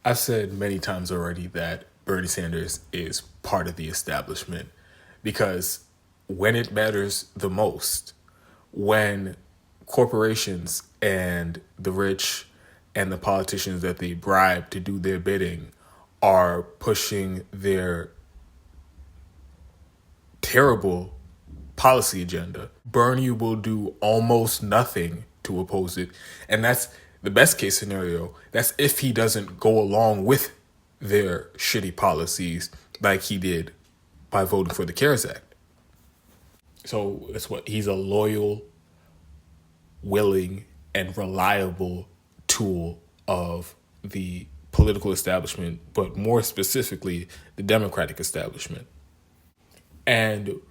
I've said many times already that Bernie Sanders is part of the establishment because when it matters the most, when corporations and the rich and the politicians that they bribe to do their bidding are pushing their terrible policy agenda, Bernie will do almost nothing to oppose it. And that's the best case scenario. That's if he doesn't go along with their shitty policies like he did by voting for the CARES Act. So that's what he's a loyal, willing, and reliable tool of the political establishment, but more specifically, the Democratic establishment. And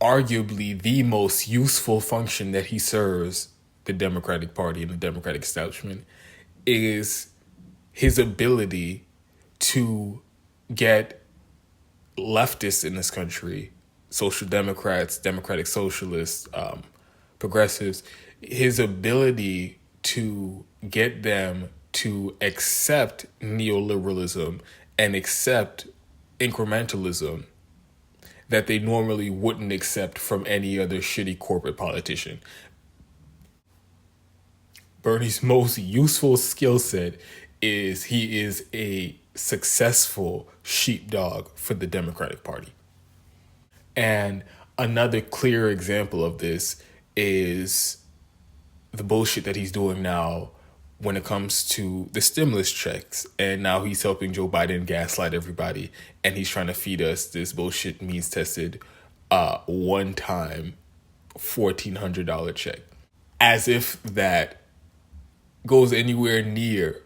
arguably the most useful function that he serves the Democratic Party and the Democratic establishment is his ability to get leftists in this country, social democrats, democratic socialists, progressives, his ability to get them to accept neoliberalism and accept incrementalism that they normally wouldn't accept from any other shitty corporate politician. Bernie's most useful skill set is he is a successful sheepdog for the Democratic Party. And another clear example of this is the bullshit that he's doing now when it comes to the stimulus checks. And now he's helping Joe Biden gaslight everybody. And he's trying to feed us this bullshit means tested one-time $1,400 check. As if that goes anywhere near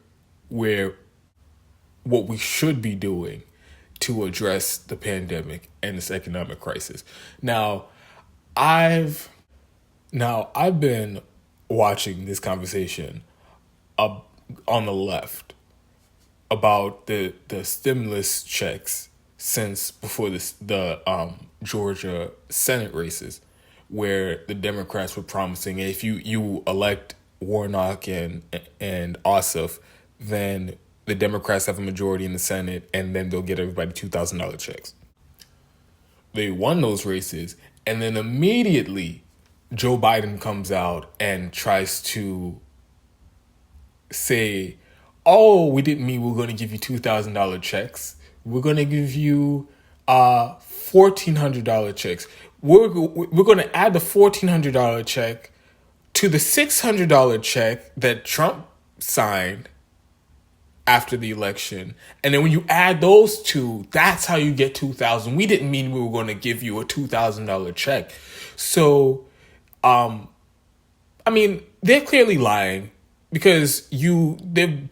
where what we should be doing to address the pandemic and this economic crisis. Now, I've been watching this conversation on the left about the stimulus checks since before the Georgia Senate races, where the Democrats were promising if you elect Warnock and Ossoff, then the Democrats have a majority in the Senate, and then they'll get everybody $2,000 checks. They won those races, and then immediately Joe Biden comes out and tries to say, oh, we didn't mean we're going to give you $2,000 checks. We're going to give you $1,400 checks. We're going to add the $1,400 check to the $600 check that Trump signed after the election. And then when you add those two, that's how you get $2,000. We didn't mean we were going to give you a $2,000 check. So, they're clearly lying because people been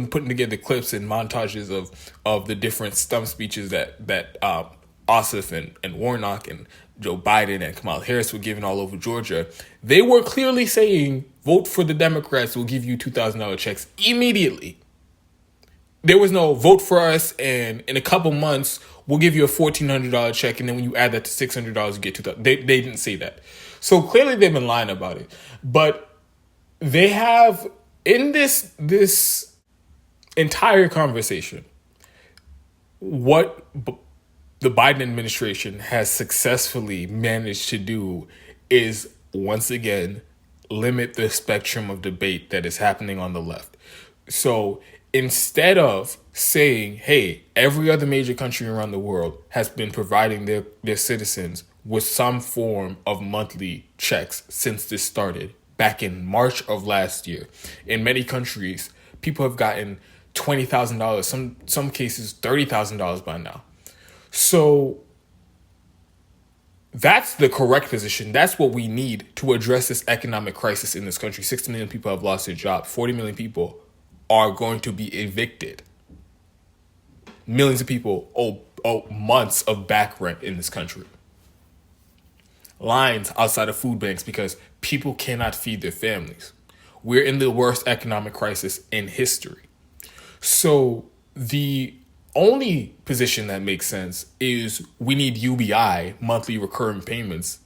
putting together clips and montages of the different stump speeches that Ossoff and Warnock and Joe Biden and Kamala Harris were giving all over Georgia. They were clearly saying, vote for the Democrats, we'll give you $2,000 checks immediately. There was no vote for us, and in a couple months, we'll give you a $1,400 check, and then when you add that to $600, you get $2,000. They didn't say that. So clearly they've been lying about it. But they have, in this entire conversation, what the Biden administration has successfully managed to do is, once again, limit the spectrum of debate that is happening on the left. So instead of saying, hey, every other major country around the world has been providing their citizens with some form of monthly checks since this started back in March of last year. In many countries, people have gotten $20,000, some cases $30,000 by now. So that's the correct position. That's what we need to address this economic crisis in this country. 60 million people have lost their job. 40 million people are going to be evicted. Millions of people owe months of back rent in this country. Lines outside of food banks because people cannot feed their families. We're in the worst economic crisis in history. So the only position that makes sense is we need UBI, monthly recurring payments,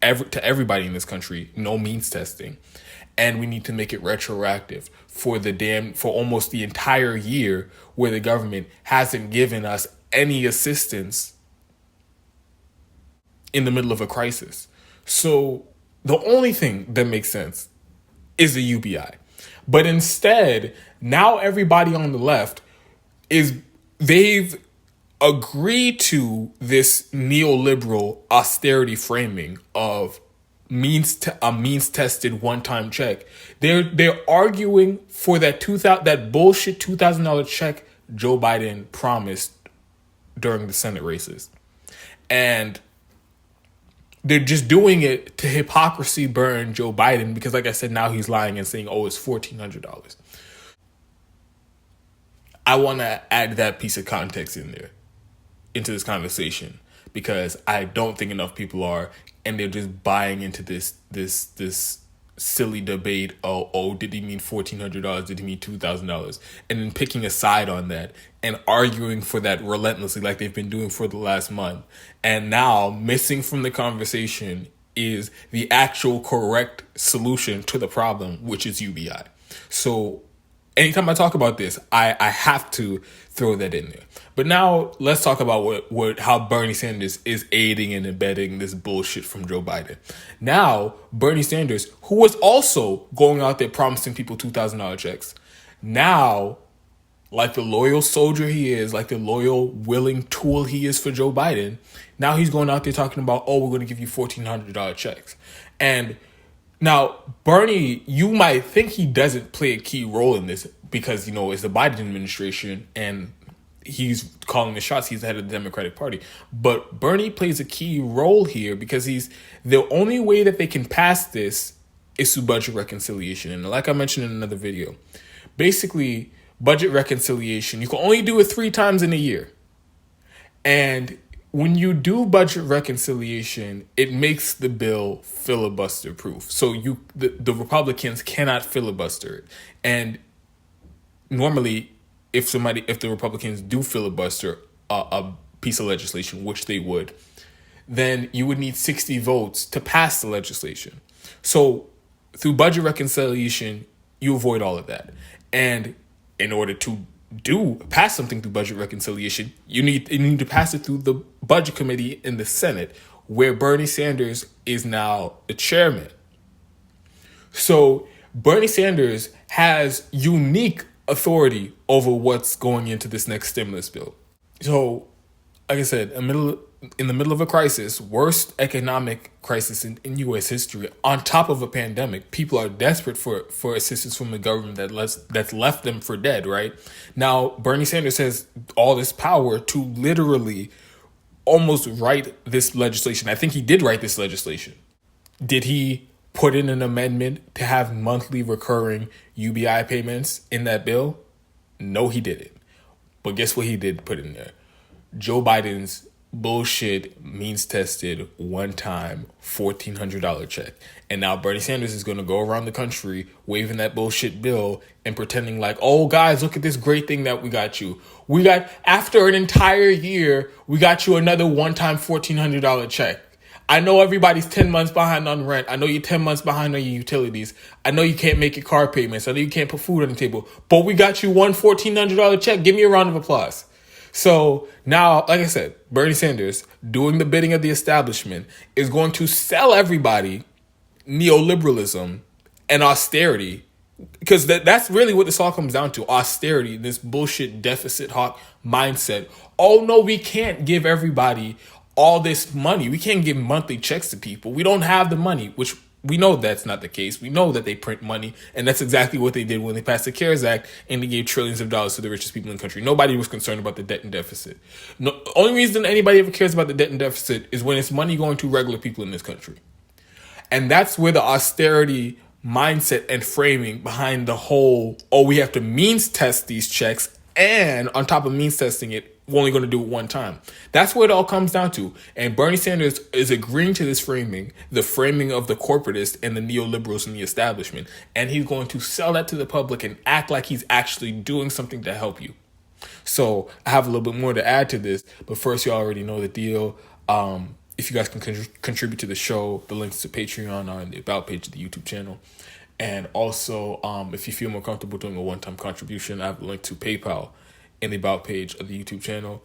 to everybody in this country, no means testing. And we need to make it retroactive for almost the entire year where the government hasn't given us any assistance in the middle of a crisis. So the only thing that makes sense is the UBI. But instead, now everybody on the left they've agreed to this neoliberal austerity framing of a means tested one time check. They're arguing for that bullshit $2,000 check Joe Biden promised during the Senate races. And they're just doing it to hypocrisy burn Joe Biden because, like I said, now he's lying and saying, oh, it's $1,400. I want to add that piece of context into this conversation because I don't think enough people are, and they're just buying into this silly debate. Oh, did he mean $1,400? Did he mean $2,000? And then picking a side on that and arguing for that relentlessly, like they've been doing for the last month. And now missing from the conversation is the actual correct solution to the problem, which is UBI. So anytime I talk about this, I have to throw that in there. But now let's talk about how Bernie Sanders is aiding and abetting this bullshit from Joe Biden. Now, Bernie Sanders, who was also going out there promising people $2,000 checks, now, like the loyal soldier he is, like the loyal, willing tool he is for Joe Biden, now he's going out there talking about, oh, we're going to give you $1,400 checks. And now, Bernie, you might think he doesn't play a key role in this because, it's the Biden administration and he's calling the shots. He's the head of the Democratic Party. But Bernie plays a key role here because the only way that they can pass this is through budget reconciliation. And like I mentioned in another video, basically, budget reconciliation, you can only do it 3 times in a year. And when you do budget reconciliation, it makes the bill filibuster proof. So the Republicans cannot filibuster it. And normally, if the Republicans do filibuster a piece of legislation, which they would, then you would need 60 votes to pass the legislation. So through budget reconciliation, you avoid all of that. And in order to pass something through budget reconciliation, you need to pass it through the budget committee in the Senate, where Bernie Sanders is now the chairman. So Bernie Sanders has unique authority over what's going into this next stimulus bill. So, like I said, in the middle of a crisis, worst economic crisis in U.S. history, on top of a pandemic, people are desperate for assistance from the government that's left them for dead, right? Now, Bernie Sanders has all this power to literally almost write this legislation. I think he did write this legislation. Did he put in an amendment to have monthly recurring UBI payments in that bill? No, he didn't. But guess what he did put in there? Joe Biden's bullshit means tested one time $1,400 check. And now Bernie Sanders is going to go around the country waving that bullshit bill and pretending like, oh guys, look at this great thing that we got you. After an entire year, we got you another one-time $1,400 check. I know everybody's 10 months behind on rent. I know you're 10 months behind on your utilities. I know you can't make your car payments. I know you can't put food on the table. But we got you one $1,400 check. Give me a round of applause. So now, like I said, Bernie Sanders, doing the bidding of the establishment, is going to sell everybody neoliberalism and austerity. Because that's really what this all comes down to. Austerity, this bullshit deficit hawk mindset. Oh, no, we can't give everybody all this money. We can't give monthly checks to people. We don't have the money, which we know that's not the case. We know that they print money, and that's exactly what they did when they passed the CARES Act and they gave trillions of dollars to the richest people in the country. Nobody was concerned about the debt and deficit. No, only reason anybody ever cares about the debt and deficit is when it's money going to regular people in this country. And that's where the austerity mindset and framing behind the whole, oh, we have to means test these checks, and on top of means testing it, we're only going to do it one time. That's what it all comes down to. And Bernie Sanders is agreeing to this framing, the framing of the corporatists and the neoliberals in the establishment. And he's going to sell that to the public and act like he's actually doing something to help you. So I have a little bit more to add to this. But first, you already know the deal. If you guys can contribute to the show, the links to Patreon are on the About page of the YouTube channel. And also, if you feel more comfortable doing a one-time contribution, I have a link to PayPal in the About page of the YouTube channel.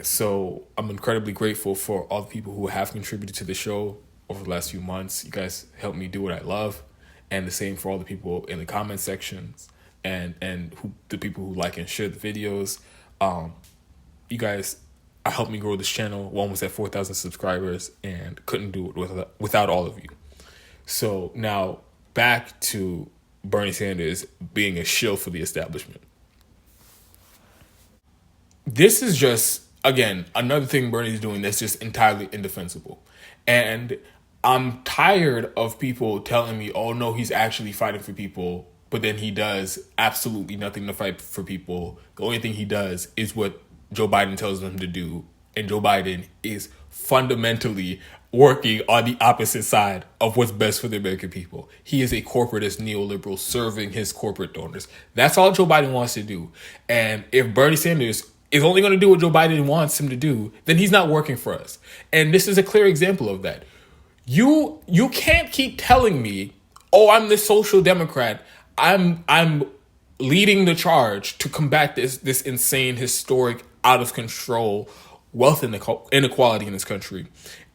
So I'm incredibly grateful for all the people who have contributed to the show over the last few months. You guys help me do what I love. And the same for all the people in the comment sections and the people who like and share the videos. You guys helped me grow this channel. We're almost at 4,000 subscribers and couldn't do it without all of you. So now back to Bernie Sanders being a shill for the establishment. This is just, again, another thing Bernie's doing that's just entirely indefensible. And I'm tired of people telling me, oh no, he's actually fighting for people, but then he does absolutely nothing to fight for people. The only thing he does is what Joe Biden tells him to do. And Joe Biden is fundamentally working on the opposite side of what's best for the American people. He is a corporatist neoliberal serving his corporate donors. That's all Joe Biden wants to do. And if Bernie Sanders is only going to do what Joe Biden wants him to do, then he's not working for us. And this is a clear example of that. You can't keep telling me, oh, I'm the social democrat. I'm leading the charge to combat this insane, historic, out of control wealth inequality in this country.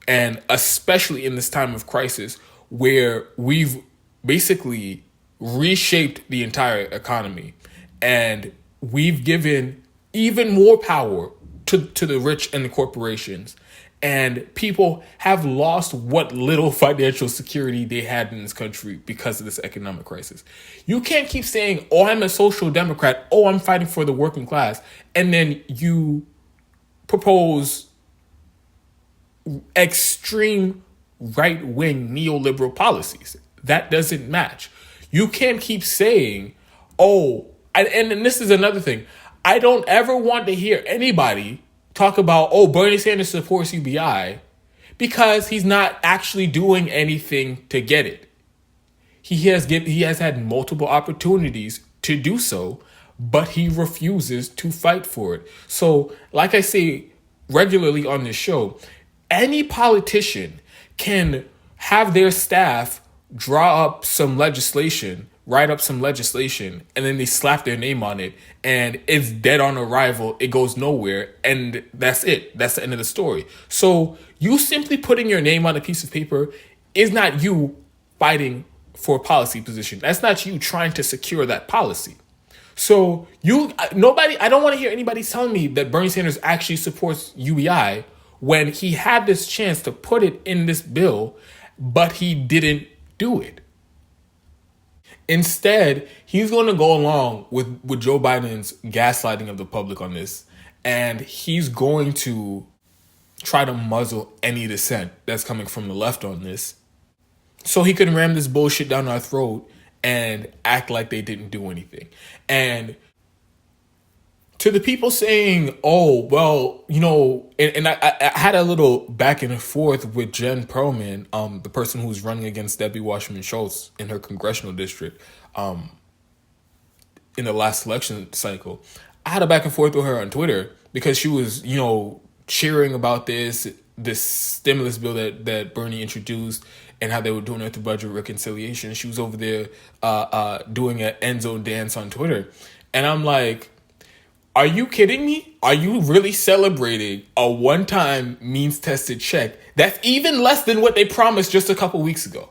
And especially in this time of crisis where we've basically reshaped the entire economy and we've given even more power to the rich and the corporations. And people have lost what little financial security they had in this country because of this economic crisis. You can't keep saying, oh, I'm a social democrat. Oh, I'm fighting for the working class. And then you propose extreme right-wing neoliberal policies. That doesn't match. You can't keep saying, oh, and this is another thing. I don't ever want to hear anybody talk about, oh, Bernie Sanders supports UBI because he's not actually doing anything to get it. He has had multiple opportunities to do so, but he refuses to fight for it. So, like I say regularly on this show, any politician can have their staff draw up some legislation, write up some legislation, and then they slap their name on it, and it's dead on arrival. It goes nowhere, and that's it. That's the end of the story. So you simply putting your name on a piece of paper is not you fighting for a policy position. That's not you trying to secure that policy. So I don't want to hear anybody telling me that Bernie Sanders actually supports UBI when he had this chance to put it in this bill, but he didn't do it. Instead, he's going to go along with Joe Biden's gaslighting of the public on this, and he's going to try to muzzle any dissent that's coming from the left on this so he can ram this bullshit down our throat and act like they didn't do anything. And to the people saying, oh, well, and I had a little back and forth with Jen Perlman, the person who's running against Debbie Wasserman Schultz in her congressional district in the last election cycle. I had a back and forth with her on Twitter because she was, cheering about this stimulus bill that Bernie introduced and how they were doing it through budget reconciliation. She was over there doing an end zone dance on Twitter. And I'm like, are you kidding me? Are you really celebrating a one-time means-tested check that's even less than what they promised just a couple weeks ago?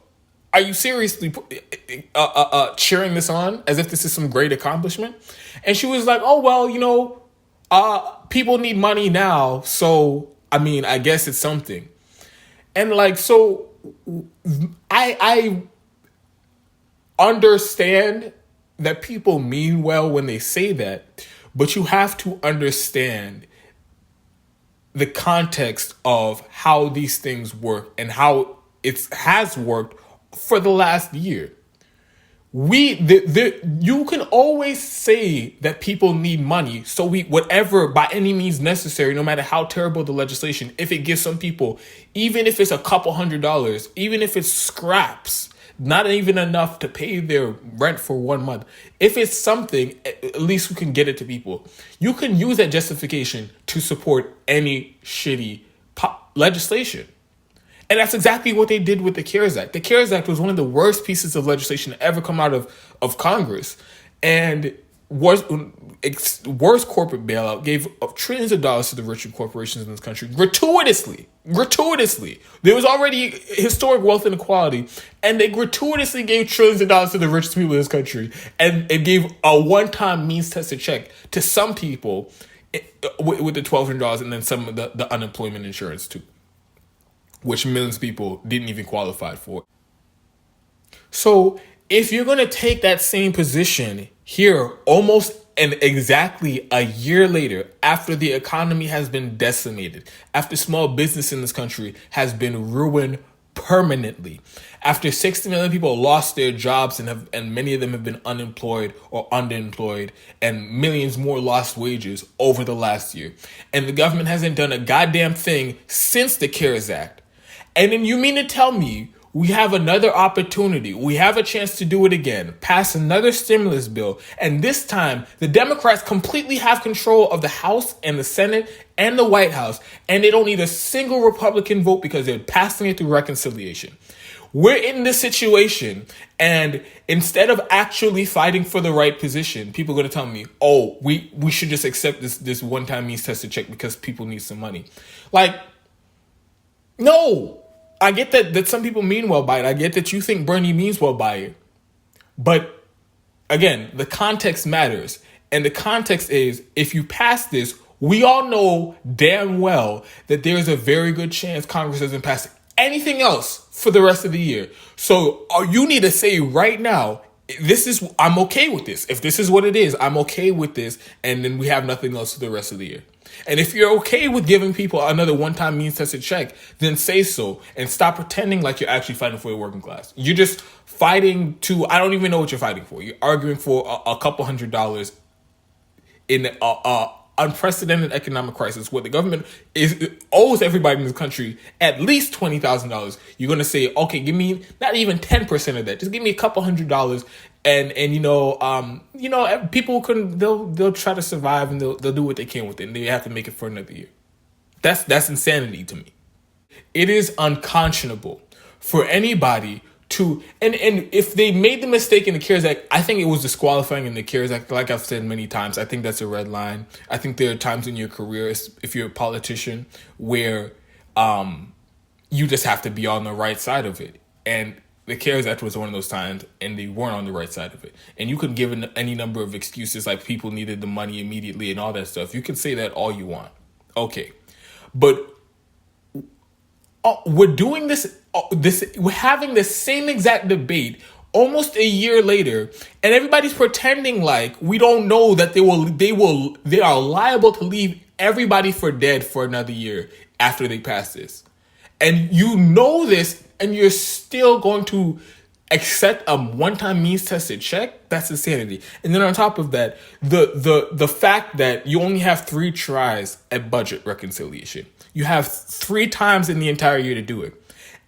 Are you seriously cheering this on as if this is some great accomplishment? And she was like, oh, well, people need money now, so, I guess it's something. And so I understand that people mean well when they say that, but you have to understand the context of how these things work and how it has worked for the last year. You can always say that people need money, so whatever by any means necessary, no matter how terrible the legislation, if it gives some people, even if it's a couple $100s, even if it's scraps, not even enough to pay their rent for 1 month. If it's something, at least we can get it to people. You can use that justification to support any shitty legislation. And that's exactly what they did with the CARES Act. The CARES Act was one of the worst pieces of legislation to ever come out of Congress. And worst corporate bailout gave trillions of dollars to the richer corporations in this country gratuitously. There was already historic wealth inequality, and they gratuitously gave trillions of dollars to the richest people in this country, and it gave a one-time means tested check to some people with the $1,200, and then some of the unemployment insurance too, which millions of people didn't even qualify for. So if you're going to take that same position here almost and exactly a year later, after the economy has been decimated, after small business in this country has been ruined permanently, after 60 million people lost their jobs and many of them have been unemployed or underemployed, and millions more lost wages over the last year, and the government hasn't done a goddamn thing since the CARES Act. And then you mean to tell me we have another opportunity, we have a chance to do it again, pass another stimulus bill, and this time the Democrats completely have control of the House and the Senate and the White House, and they don't need a single Republican vote because they're passing it through reconciliation. We're in this situation, and instead of actually fighting for the right position, people are going to tell me, oh, we should just accept this one-time means tested check because people need some money. Like, no. I get that some people mean well by it. I get that you think Bernie means well by it. But again, the context matters. And the context is, if you pass this, we all know damn well that there's a very good chance Congress doesn't pass anything else for the rest of the year. So you need to say right now, I'm okay with this. If this is what it is, I'm okay with this. And then we have nothing else for the rest of the year. And if you're okay with giving people another one-time means tested check, then say so and stop pretending like you're actually fighting for the working class. You're just fighting I don't even know what you're fighting for. You're arguing for a couple $100 in a unprecedented economic crisis where the government owes everybody in this country at least $20,000. You're going to say, okay, give me not even 10% of that. Just give me a couple $100. And people they'll try to survive, and they'll do what they can with it, and they have to make it for another year. That's insanity to me. It is unconscionable for anybody to, and if they made the mistake in the CARES Act, I think it was disqualifying in the CARES Act. Like I've said many times, I think that's a red line. I think there are times in your career, if you're a politician, where you just have to be on the right side of it. And the CARES Act was one of those times, and they weren't on the right side of it. And you could give any number of excuses, like people needed the money immediately and all that stuff. You can say that all you want. Okay. But we're doing this, we're having the same exact debate almost a year later, and everybody's pretending like we don't know that they are liable to leave everybody for dead for another year after they pass this. And you know this, and you're still going to accept a one-time means tested check? That's insanity. And then on top of that, the fact that you only have 3 tries at budget reconciliation. You have 3 times in the entire year to do it.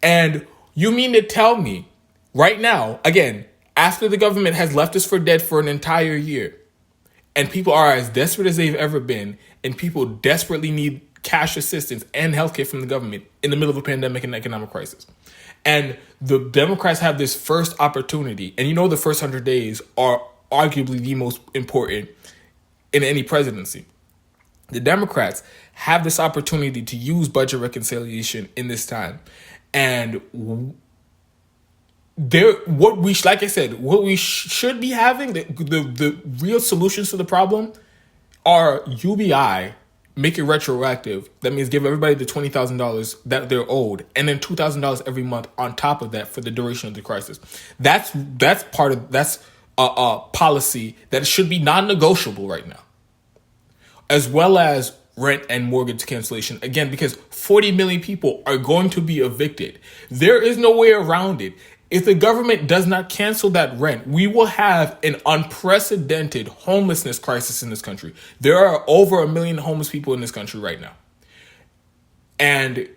And you mean to tell me right now, again, after the government has left us for dead for an entire year, and people are as desperate as they've ever been, and people desperately need cash assistance and healthcare from the government in the middle of a pandemic and economic crisis. And the Democrats have this first opportunity. And the first 100 days are arguably the most important in any presidency. The Democrats have this opportunity to use budget reconciliation in this time. And what we should be having, the real solutions to the problem are UBI, make it retroactive. That means give everybody the $20,000 that they're owed, and then $2,000 every month on top of that for the duration of the crisis. That's a policy that should be non-negotiable right now, as well as rent and mortgage cancellation. Again, because 40 million people are going to be evicted. There is no way around it. If the government does not cancel that rent, we will have an unprecedented homelessness crisis in this country. There are over 1 million homeless people in this country right now. And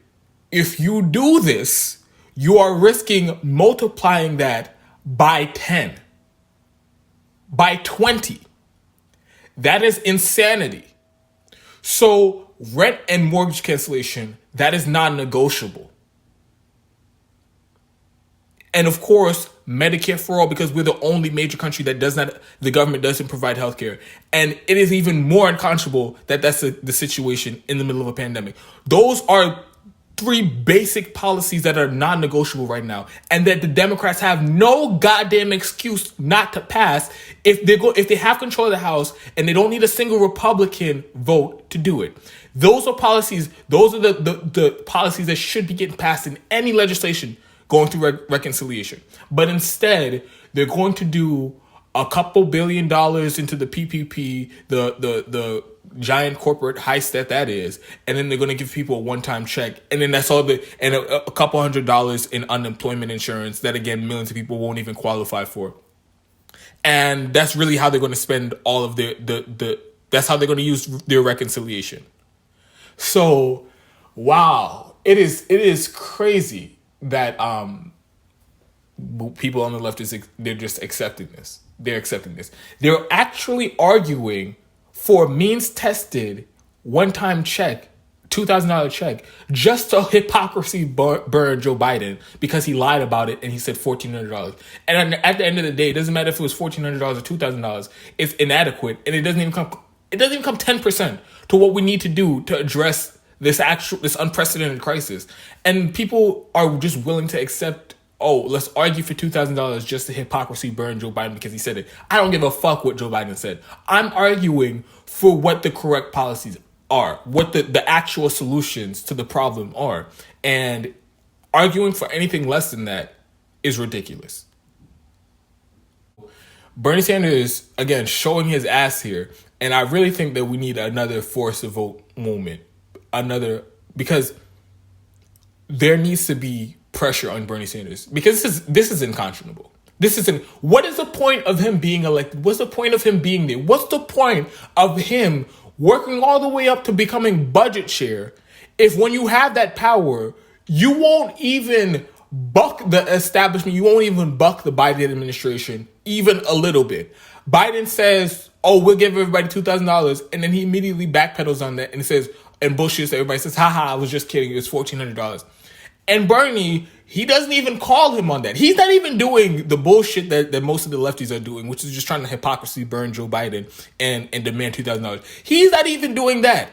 if you do this, you are risking multiplying that by 10, by 20. That is insanity. So rent and mortgage cancellation, that is non-negotiable. And of course, Medicare for all, because we're the only major country that the government doesn't provide healthcare. And it is even more unconscionable that that's the situation in the middle of a pandemic. Those are three basic policies that are non-negotiable right now, and that the Democrats have no goddamn excuse not to pass if they have control of the House and they don't need a single Republican vote to do it. Those are policies. Those are the policies that should be getting passed in any legislation going through reconciliation. But instead, they're going to do a couple $1 billion into the PPP, the giant corporate heist that is, and then they're going to give people a one-time check, and then that's all and a couple $100 in unemployment insurance that, again, millions of people won't even qualify for. And that's really how they're going to spend all of that's how they're going to use their reconciliation. So, wow, it is crazy that people on the left they're just accepting this. They're accepting this. They're actually arguing for means-tested one-time check, $2,000 check, just to hypocrisy burn Joe Biden because he lied about it and he said $1,400. And at the end of the day, it doesn't matter if it was $1,400 or $2,000. It's inadequate, and it doesn't even come 10% to what we need to do to address this unprecedented crisis. And people are just willing to accept, let's argue for $2,000 just to hypocrisy burn Joe Biden because he said it. I don't give a fuck what Joe Biden said. I'm arguing for what the correct policies are, what the actual solutions to the problem are. And arguing for anything less than that is ridiculous. Bernie Sanders, again, showing his ass here. And I really think that we need another force the vote moment. Because there needs to be pressure on Bernie Sanders, because this is unconscionable. What is the point of him being elected? What's the point of him being there? What's the point of him working all the way up to becoming budget chair if when you have that power, you won't even buck the establishment, you won't even buck the Biden administration even a little bit? Biden says, we'll give everybody $2,000, and then he immediately backpedals on that and says, and bullshits, everybody says, haha, I was just kidding, it was $1,400. And Bernie, he doesn't even call him on that. He's not even doing the bullshit that most of the lefties are doing, which is just trying to hypocrisy burn Joe Biden and demand $2,000. He's not even doing that.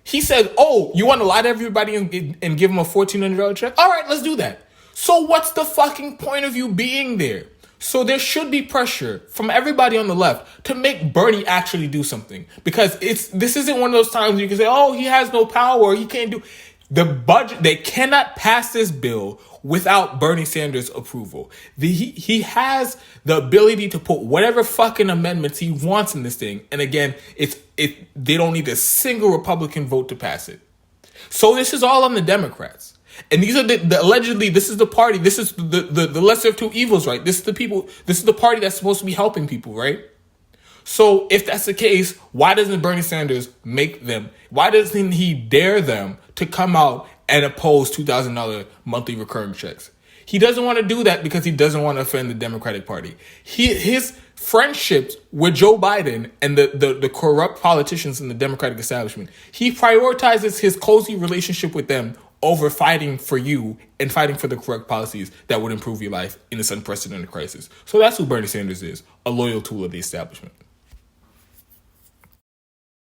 He said, you want to lie to everybody and give him a $1,400 check? All right, let's do that. So what's the fucking point of you being there? So there should be pressure from everybody on the left to make Bernie actually do something. Because this isn't one of those times you can say, he has no power, he can't do the budget. They cannot pass this bill without Bernie Sanders' approval. He has the ability to put whatever fucking amendments he wants in this thing. And again, they don't need a single Republican vote to pass it. So this is all on the Democrats. And these are allegedly, this is the party, this is the lesser of two evils, right? This is the party that's supposed to be helping people, right? So if that's the case, why doesn't Bernie Sanders make them? Why doesn't he dare them to come out and oppose $2,000 monthly recurring checks? He doesn't want to do that because he doesn't want to offend the Democratic Party. His friendships with Joe Biden and the corrupt politicians in the Democratic establishment, he prioritizes his cozy relationship with them over fighting for you and fighting for the correct policies that would improve your life in this unprecedented crisis. So that's who Bernie Sanders is, a loyal tool of the establishment.